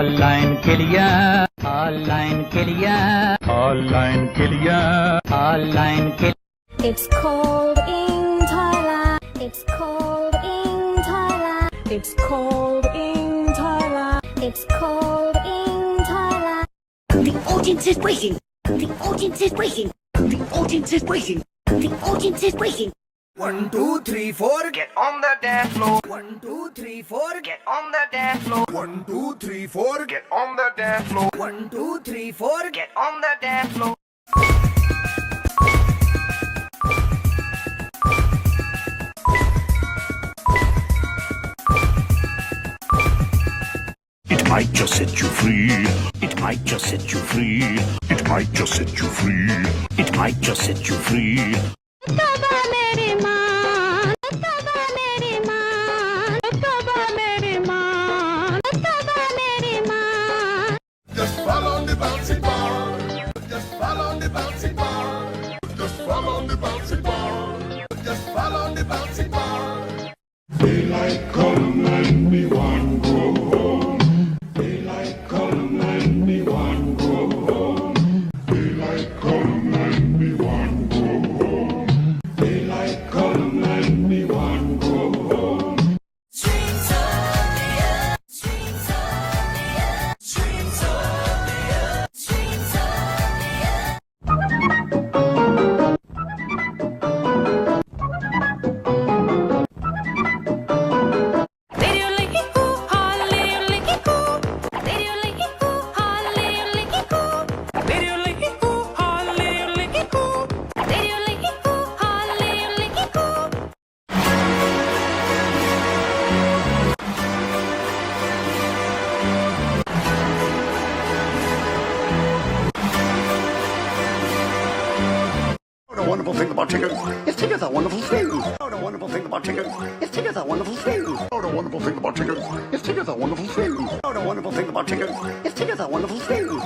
Online के लिए online के लिए ऑनलाइन के लिए ऑनलाइन के It's cold in Thailand. It's cold in Thailand. It's cold in Thailand. It's cold in Thailand. The audience is waiting. The audience is waiting. The audience is waiting. The audience is waiting. 1, 2, 3, 4, get on the dance floor. 1, 2, 3, 4, get on the dance floor. 1, 2, 3, 4, get on the dance floor. 1, 2, 3, 4, get on the dance floor. It might just set you free. It might just set you free. It might just set you free. It might just set you free. Kaba mere maan, kaba mere maan, kaba mere maan, kaba mere maan. Just fall on the bouncy ball. Just fall on the bouncy ball. Just fall on the bouncy ball. Just fall on the bouncy ball. Daylight come and me want go home. Daylight come and me want go home. Daylight come and me want go home. Daylight come and me want go home. Dreams of the earth. Dreams of the earth. Dreams of the earth. Dreams of the earth. The wonderful thing about tickets is tickets are wonderful things. Oh, the wonderful thing about tickets is tickets are wonderful things. Oh, the wonderful thing about tickets is tickets are wonderful things. Oh, the wonderful thing about tickets is tickets are wonderful things.